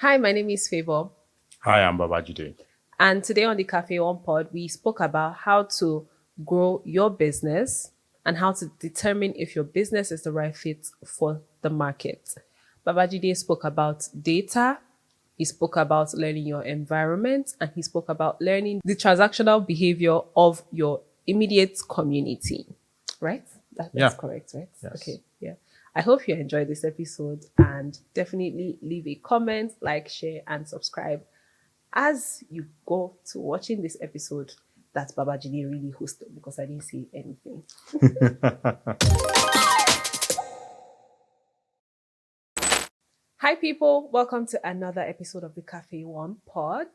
Hi, my name is Favor, Hi, I'm Babajide. and today on the Cafe One Pod, we spoke about how to grow your business and how to determine if your business is the right fit for the market. Babajide spoke about data, he spoke about learning your environment, and he spoke about learning the transactional behavior of your immediate community. Right? That's Yeah, correct, right? yes. Okay, yeah. I hope you enjoyed this episode and definitely leave a comment, like, share, and subscribe as you go to watching this episode that Babajide really hosted because I didn't see anything. Hi, people. Welcome to another episode of the Cafe One Pod,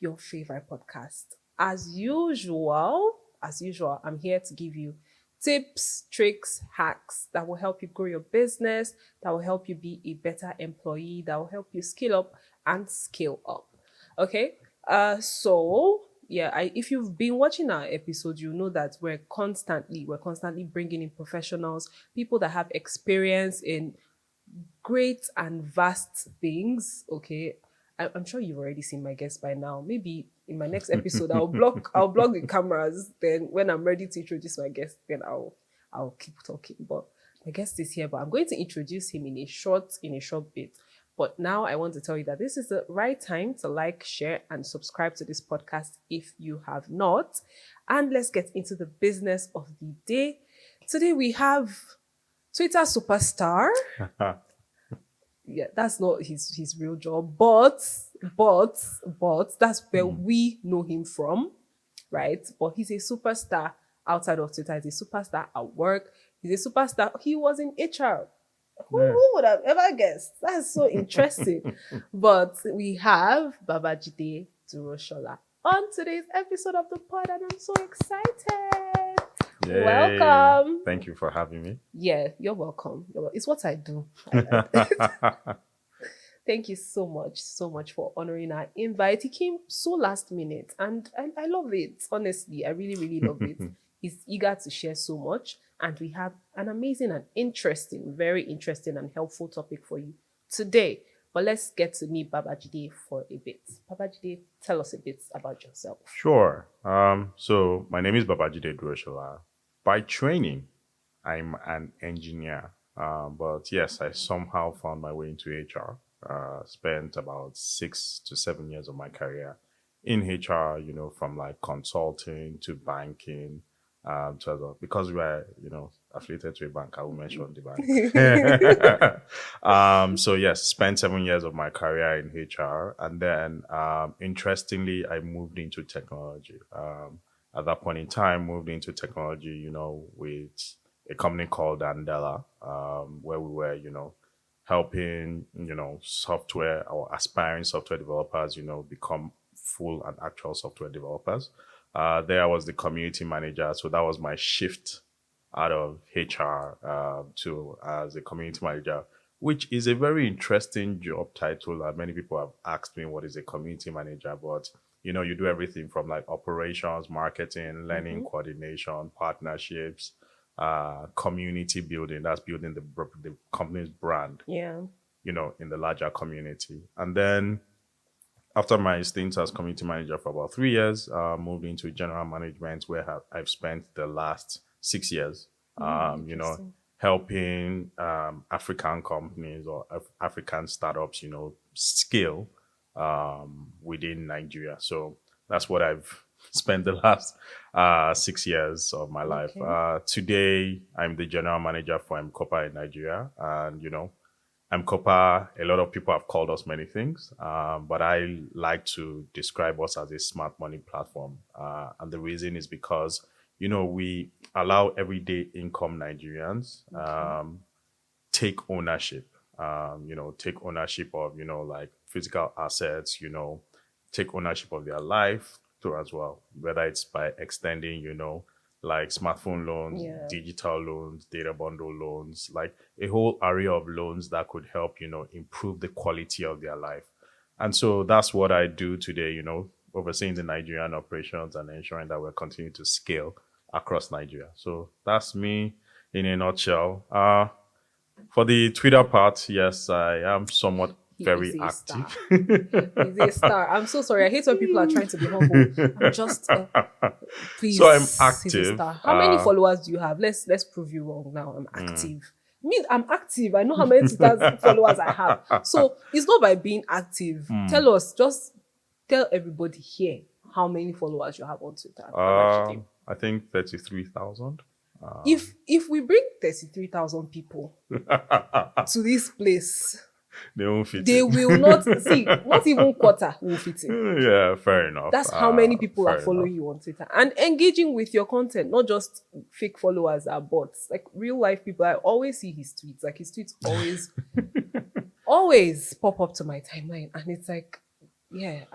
your favorite podcast. As usual, I'm here to give you tips, tricks, hacks that will help you grow your business, that will help you be a better employee, that will help you scale up and scale up. Okay. If you've been watching our episodes, you know that we're constantly bringing in professionals, people that have experience in great and vast things. Okay. I'm sure you've already seen my guest by now. Maybe in my next episode, I'll block the cameras. Then when I'm ready to introduce my guest, then I'll keep talking. But my guest is here, but I'm going to introduce him in a short bit. But now I want to tell you that this is the right time to like, share, and subscribe to this podcast if you have not. And let's get into the business of the day. Today we have Twitter superstar. Yeah, that's not his real job, but that's where Mm. we know him from, right? But he's a superstar outside of Twitter. He's a superstar at work. He's a superstar. He was in HR. Who, Yeah. who would have ever guessed? That's so interesting. But we have Babajide Duroshola on today's episode of the pod, and I'm so excited. Yay. Welcome. Thank you for having me. Yeah, you're welcome. It's what I do. Thank you so much for honoring our invite. He came so last minute, and I love it. Honestly, I really, really love it. He's eager to share so much, and we have an amazing and interesting, very interesting and helpful topic for you today. But let's get to meet Babajide for a bit. Babajide, tell us a bit about yourself. Sure. So my name is Babajide Duroshola. By training, I'm an engineer. But yes, I somehow found my way into HR. Spent about 6 to 7 years of my career in HR, from like consulting to banking, to other, because we're, affiliated to a bank, I will mention the bank. So yes, spent 7 years of my career in HR. And then, interestingly, I moved into technology. At that point in time, moved into technology, with a company called Andela, where we were, helping, software or aspiring software developers, become full and actual software developers. There I was the community manager. So that was my shift out of HR to as a community manager, which is a very interesting job title. Many people have asked me what is a community manager, but you do everything from like operations, marketing, learning, coordination, partnerships, community building. That's building the company's brand, Yeah. in the larger community. And then after my stint as community manager for about 3 years, moved into general management where I've spent the last 6 years, Interesting. helping African companies or African startups, scale within Nigeria. So that's what I've spent the last 6 years of my life. Okay. Today, I'm the general manager for M-Kopa in Nigeria. And, M-Kopa, a lot of people have called us many things, but I like to describe us as a smart money platform. And the reason is because, we allow everyday income Nigerians take ownership, take ownership of, like physical assets, take ownership of their life too as well, whether it's by extending, like smartphone loans, Yeah. digital loans, data bundle loans, like a whole array of loans that could help, improve the quality of their life. And so that's what I do today, overseeing the Nigerian operations and ensuring that we're continuing to scale across Nigeria. So that's me in a nutshell. For the Twitter part, yes, I am somewhat He very is a star. active. He's a star. I'm so sorry. I hate when people are trying to be humble. I'm just So I'm please. He's a active. star. How many followers do you have? Let's prove you wrong now. I'm active. Me, I'm active. I know how many Twitter followers I have. So it's not by being active. Tell us, just tell everybody here how many followers you have on Twitter. I think 33,000. If we bring 33,000 people to this place, They won't fit they in. will not see, not even quarter will fit in. Yeah, fair enough. That's how many people are fair following enough. you on Twitter and engaging with your content, not just fake followers are bots. Like real life people, I always see his tweets. Like his tweets always pop up to my timeline, and it's like, yeah,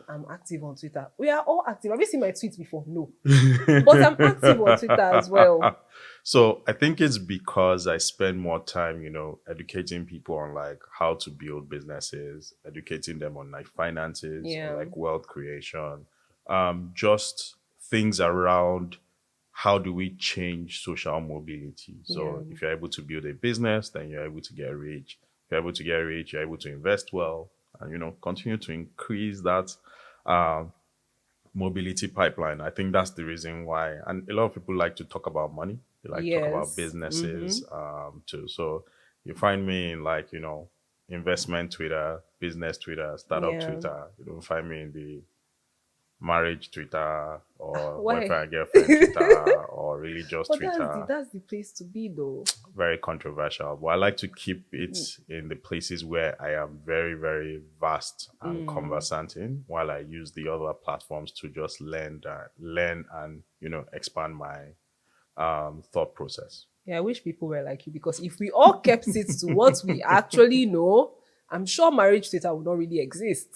I'm active on Twitter. We are all active. Have you seen my tweets before? No, but I'm active on Twitter as well. So I think it's because I spend more time, educating people on like how to build businesses, educating them on like finances, Yeah. or like wealth creation, just things around how do we change social mobility. So Yeah. if you're able to build a business, then you're able to get rich. If you're able to get rich, you're able to invest well, and continue to increase that mobility pipeline. I think that's the reason why. And a lot of people like to talk about money. They like to talk about Yes. businesses too. So you find me in like, investment Twitter, business Twitter, startup Yeah. Twitter. You don't find me in the marriage Twitter or Why? boyfriend and girlfriend Twitter or religious But Twitter. that's the place to be though. Very controversial. But I like to keep it in the places where I am very, very vast and conversant in, while I use the other platforms to just learn and expand my thought process. Yeah, I wish people were like you, because if we all kept it to what we actually know, I'm sure marriage Twitter would not really exist.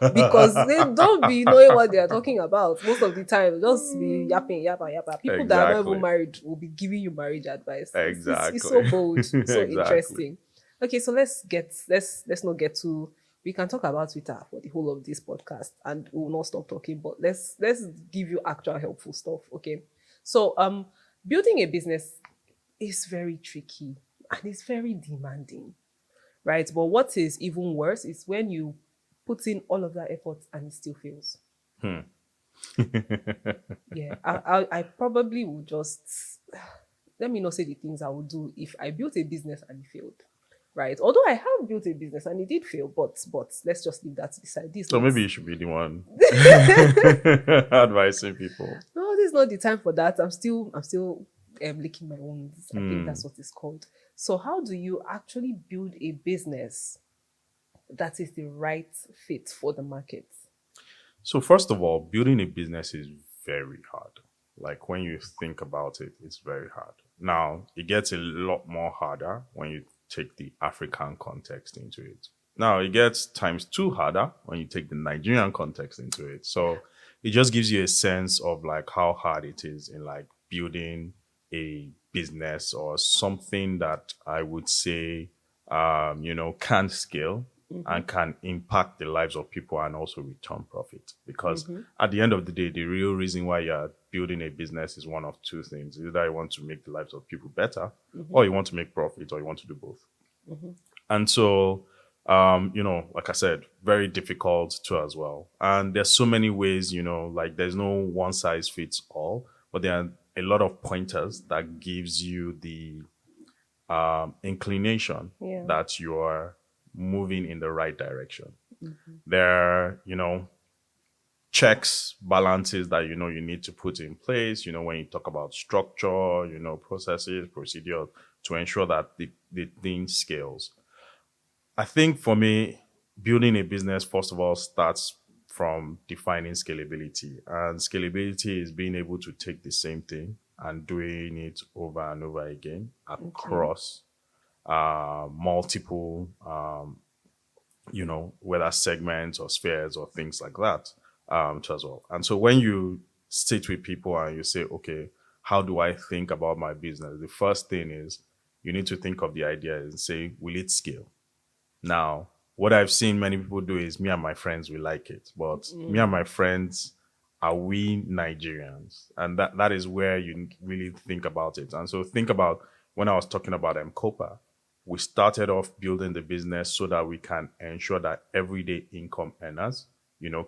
Because they don't be knowing what they are talking about most of the time. Just be yapping, yappa, yappa. People that are not Exactly. even married will be giving you marriage advice. Exactly. It's so bold, so Exactly. interesting. Okay, so let's not get too. We can talk about Twitter for the whole of this podcast, and we will not stop talking. But let's give you actual helpful stuff. Okay, so building a business is very tricky and it's very demanding, right? But what is even worse is when you put in all of that effort and it still fails. Yeah, I probably would just let me not say the things I would do if I built a business and it failed, right? Although I have built a business and it did fail, but let's just leave that to the side. So maybe you should be the one advising people. No, this is not the time for that. I'm still licking my wounds. I think that's what it's called. So how do you actually build a business that is the right fit for the market? So first of all, building a business is very hard. Like when you think about it, it's very hard. Now, it gets a lot more harder when you take the African context into it. Now, it gets times two harder when you take the Nigerian context into it. So it just gives you a sense of like how hard it is in like building a business or something that I would say, can scale and can impact the lives of people and also return profit. Because at the end of the day, the real reason why you're building a business is one of two things. Either you want to make the lives of people better, or you want to make profit, or you want to do both. And so, like I said, very difficult too as well. And there's so many ways, like there's no one size fits all, but there are a lot of pointers that gives you the inclination Yeah. that you are moving in the right direction. There are, checks, balances that you need to put in place, when you talk about structure, processes, procedures to ensure that the thing scales. I think for me, building a business, first of all, starts from defining scalability. And scalability is being able to take the same thing and doing it over and over again across multiple, whether segments or spheres or things like that too as well. And so when you sit with people and you say, okay, how do I think about my business? The first thing is you need to think of the idea and say, will it scale? Now, what I've seen many people do is me and my friends, we like it. But me and my friends, are we Nigerians? And that is where you really think about it. And so think about when I was talking about M-Kopa, we started off building the business so that we can ensure that everyday income earners,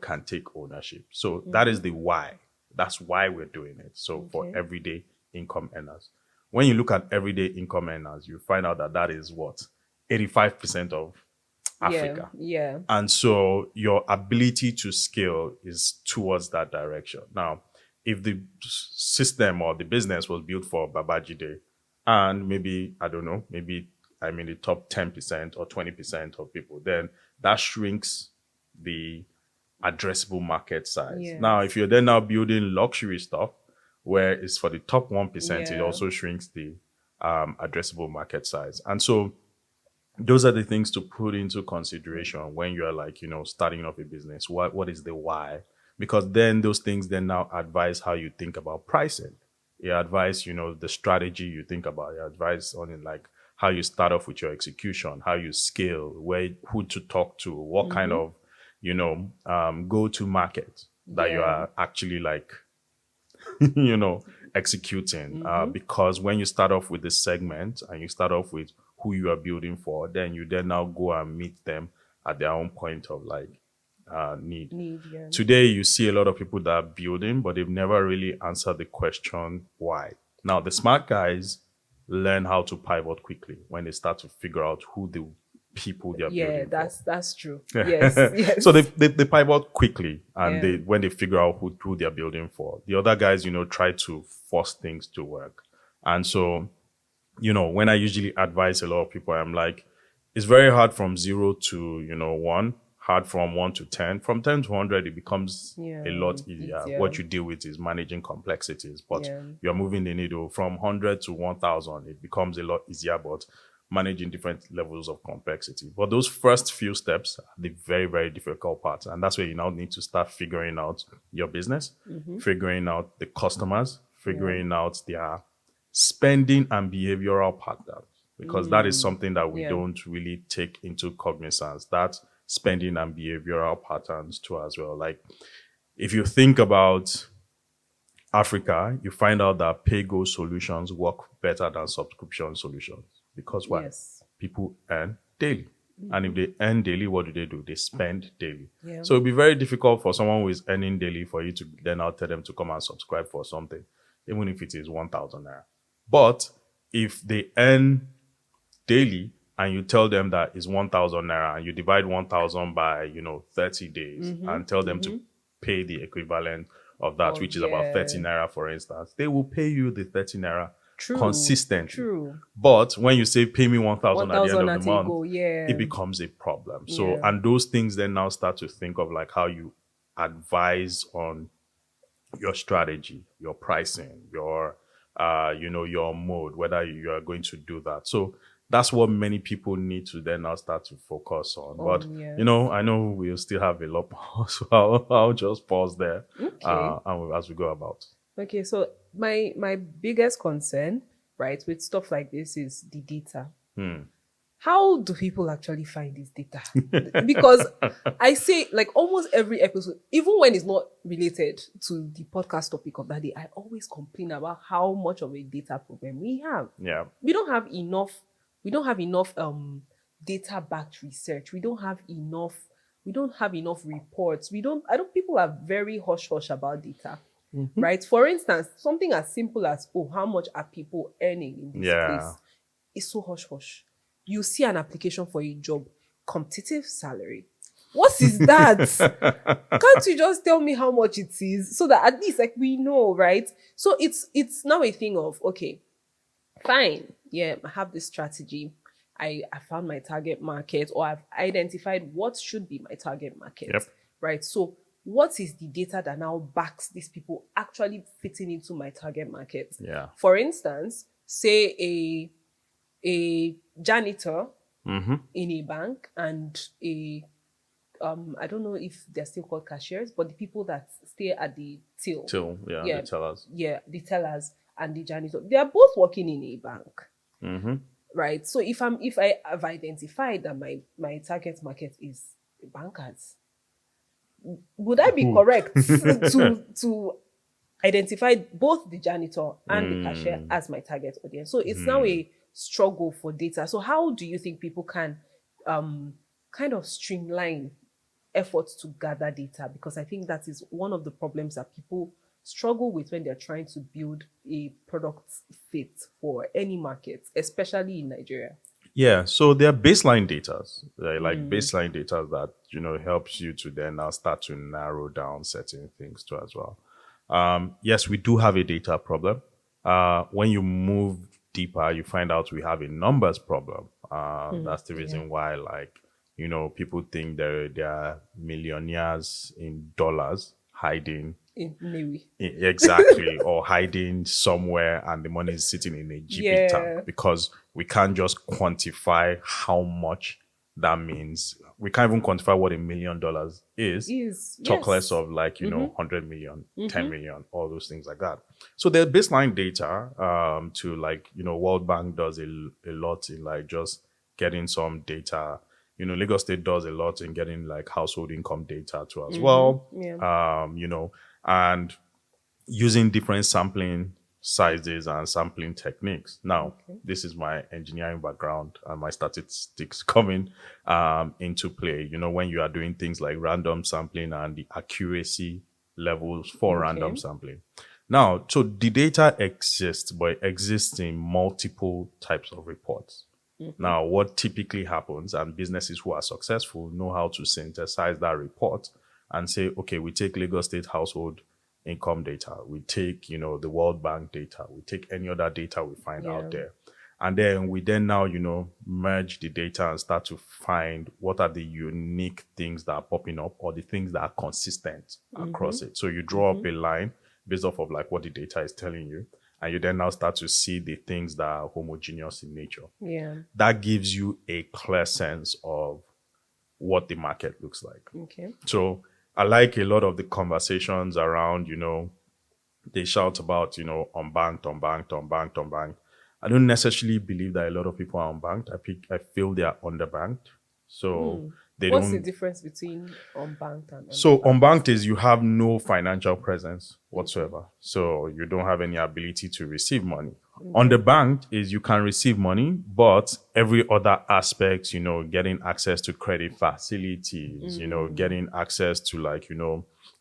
can take ownership. So that is the why. That's why we're doing it. So for Okay. everyday income earners. When you look at everyday income earners, you find out that that is what? 85% of Africa. Yeah. And so your ability to scale is towards that direction. Now, if the system or the business was built for Babajide and maybe, I don't know, maybe I'm in the top 10% or 20% of people, then that shrinks the addressable market size. Yes. Now, if you're then now building luxury stuff where it's for the top 1%, it Yeah. also shrinks the addressable market size. And so those are the things to put into consideration when you're like, starting off a business. What is the why? Because then those things then now advise how you think about pricing. You advise, the strategy you think about. You advise on it, like how you start off with your execution, how you scale, who to talk to, what kind of, go to market that you Yeah. are actually like, executing. Because when you start off with this segment and you start off with who you are building for, then you then now go and meet them at their own point of like need. Yeah. Today, you see a lot of people that are building, but they've never really answered the question why. Now, the smart guys learn how to pivot quickly when they start to figure out who the people they're Yeah, building for. that's true. Yes. Yes. So they pivot quickly, and Yeah. they when they figure out who they're building for. The other guys, try to force things to work. And so, when I usually advise a lot of people, I'm like, it's very hard from 0 to, 1, hard from 1 to 10. From 10 to 100, it becomes a lot easier. What you deal with is managing complexities, but you're moving the needle from 100 to 1,000. It becomes a lot easier, but managing different levels of complexity. But those first few steps are the very, very difficult part. And that's where you now need to start figuring out your business, figuring out the customers, figuring out their spending and behavioral patterns, because that is something that we don't really take into cognizance, that spending and behavioral patterns too as well. Like if you think about Africa, you find out that pay-go solutions work better than subscription solutions. Because why? Yes. People earn daily. And if they earn daily, what do? They spend daily. Yeah. So it'd be very difficult for someone who is earning daily for you to then now tell them to come and subscribe for something, even if it is 1,000 naira. But if they earn daily and you tell them that is 1,000 naira and you divide 1,000 by, 30 days and tell them to pay the equivalent of that, which is about 30 naira, for instance, they will pay you the 30 naira consistently. True. But when you say pay me 1,000 at the end of the month, yeah. it becomes a problem. So, and those things then now start to think of like how you advise on your strategy, your pricing, your, your mode, whether you are going to do that. So that's what many people need to then now start to focus on. But, I know we'll still have a lot more, so I'll just pause there and as we go about. Okay, so my biggest concern, right, with stuff like this is the data. How do people actually find this data? Because I say, like, almost every episode, even when it's not related to the podcast topic of that day, I always complain about how much of a data problem we have. Yeah. We don't have enough data backed research. We don't have enough reports. People are very hush about data. Right? For instance, something as simple as, how much are people earning in this place? It's so hush. You see an application for a job, competitive salary. What is that? Can't you just tell me how much it is so that at least like we know, right? So it's now a thing of, okay, fine. Yeah, I have this strategy. I found my target market, or I've identified what should be my target market. Yep. Right? So what is the data that now backs these people actually fitting into my target market? Yeah. For instance, say a janitor in a bank and a I don't know if they're still called cashiers, but the people that stay at the till. The tellers. Yeah, the tellers and the janitor. They are both working in a bank. Right? So if I have identified that my target market is bankers, would I be correct to identify both the janitor and the cashier as my target audience? So it's now a struggle for data. So how do you think people can kind of streamline efforts to gather data? Because I think that is one of the problems that people struggle with when they're trying to build a product fit for any market, especially in Nigeria. Yeah, so there are baseline data, right? Like baseline data that helps you to then now start to narrow down certain things too as well. Yes, we do have a data problem. When you move deeper, you find out we have a numbers problem. That's the reason why, like, people think they are millionaires in dollars hiding In Navy. exactly, or hiding somewhere, and the money is sitting in a GP tank, because we can't just quantify how much that means. We can't even quantify what $1 million is. Talk less of, like, 100 million, 10 million, all those things like that. So there's baseline data to, like, World Bank does a lot in, like, just getting some data. Lagos State does a lot in getting, like, household income data too as well. And using different sampling sizes and sampling techniques. Now, this is my engineering background and my statistics coming into play. When you are doing things like random sampling and the accuracy levels for random sampling. Now, so the data exists, but it exists in multiple types of reports. Now, what typically happens, and businesses who are successful know how to synthesize that report and say, okay, we take Lagos State household income data, we take, the World Bank data, we take any other data we find out there. And then we now, merge the data and start to find what are the unique things that are popping up, or the things that are consistent across it. So you draw up a line based off of, like, what the data is telling you. And you then now start to see the things that are homogeneous in nature. Yeah. That gives you a clear sense of what the market looks like. Okay. So I like a lot of the conversations around, they shout about, unbanked, unbanked, unbanked, unbanked. I don't necessarily believe that a lot of people are unbanked. I feel they are underbanked. So What's the difference between unbanked and underbanked? So unbanked is you have no financial presence whatsoever. So you don't have any ability to receive money. Underbanked is you can receive money, but every other aspect, getting access to credit facilities, getting access to, like,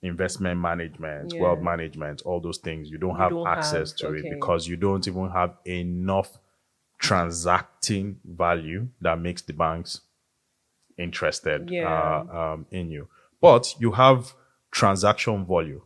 investment management, wealth management, all those things, you don't have access to it, because you don't even have enough transacting value that makes the banks interested in you. But you have transaction volume.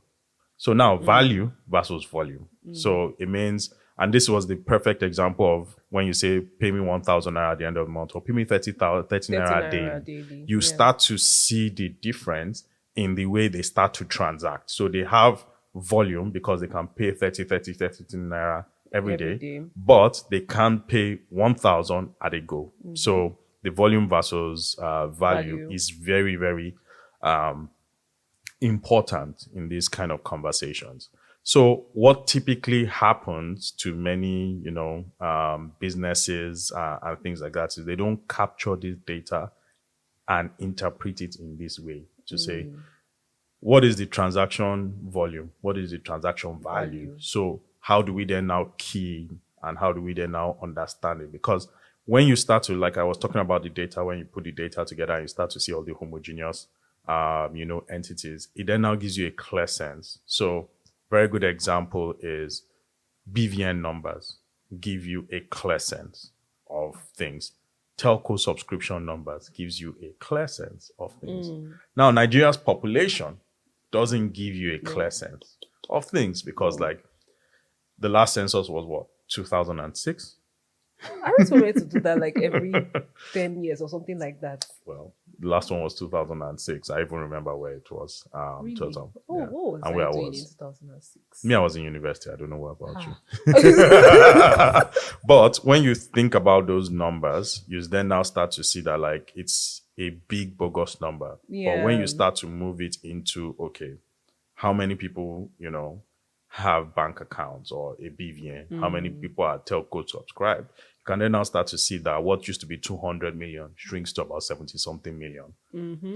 So now value versus volume. So it means, and this was the perfect example of when you say pay me 1,000 naira at the end of the month, or pay me 30 naira daily. You start to see the difference in the way they start to transact. So they have volume because they can pay 30 naira every day, but they can't pay 1,000 at a go. So the volume versus value is very, very important in these kind of conversations. So what typically happens to many, businesses and things like that is they don't capture this data and interpret it in this way to say, what is the transaction volume? What is the transaction value? So how do we then now key, and how do we then now understand it? Because when you start to, like I was talking about the data, when you put the data together and you start to see all the homogeneous, entities, it then now gives you a clear sense. So very good example is BVN numbers give you a clear sense of things. Telco subscription numbers gives you a clear sense of things. Now, Nigeria's population doesn't give you a clear sense of things because, like, the last census was what, 2006? I was wanted to do that like every 10 years or something like that. Well, the last one was 2006. I even remember where it was. Really? Total. Oh, Yeah. what was And I where I doing was. in 2006? Me, I was in university. I don't know what about you. But when you think about those numbers, you then now start to see that, like, it's a big bogus number. Yeah. But when you start to move it into, okay, how many people, have bank accounts or a BVN, how many people are telco subscribed, you can then now start to see that what used to be 200 million shrinks to about 70 something million.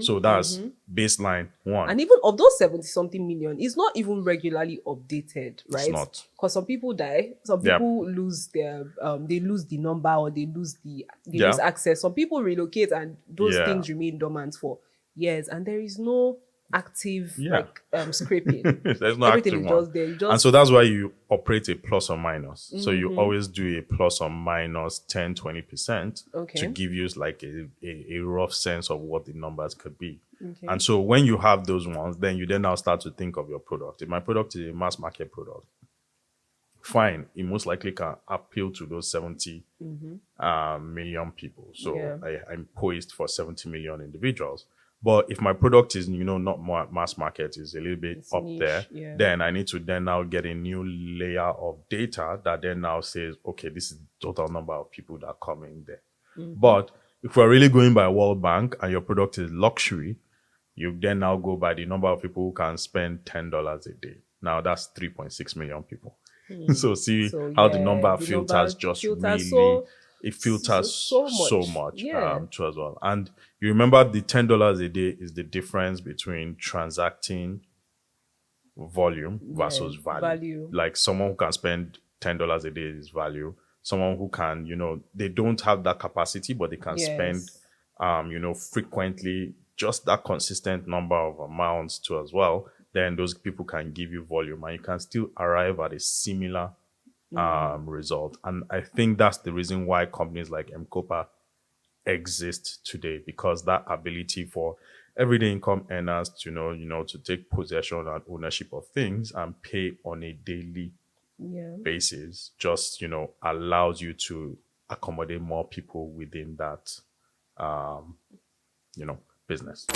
So that's baseline one. And even of those 70 something million, it's not even regularly updated, It's right? not. Because some people die, some Yeah. people lose their they lose the number, or they lose Yeah. lose access. Some people relocate and those Yeah. things remain dormant for years, and there is no active Yeah. scraping. There's no Everything active is one. just there. You And just so that's why you operate a plus or minus. So you always do a plus or minus 10, 20% Okay. to give you like a rough sense of what the numbers could be. Okay. And so when you have those ones, then you then now start to think of your product. If my product is a mass market product, fine, it most likely can appeal to those 70 million people. So Yeah. I'm poised for 70 million individuals. But if my product is, not more mass market, is a little bit It's up niche, there, yeah. then I need to then now get a new layer of data that then now says, okay, this is the total number of people that come in there. But if we're really going by World Bank and your product is luxury, you then now go by the number of people who can spend $10 a day. Now that's 3.6 million people. So see So, how the yeah, number the filters number just filters really, it filters so so much. much Yeah. too as well. And you remember the $10 a day is the difference between transacting volume versus value. Like someone who can spend $10 a day is value. Someone who can, they don't have that capacity, but they can spend frequently just that consistent number of amounts too as well, then those people can give you volume and you can still arrive at a similar result. And I think that's the reason why companies like M-Kopa exist today, because that ability for everyday income earners to to take possession and ownership of things and pay on a daily basis just allows you to accommodate more people within that business.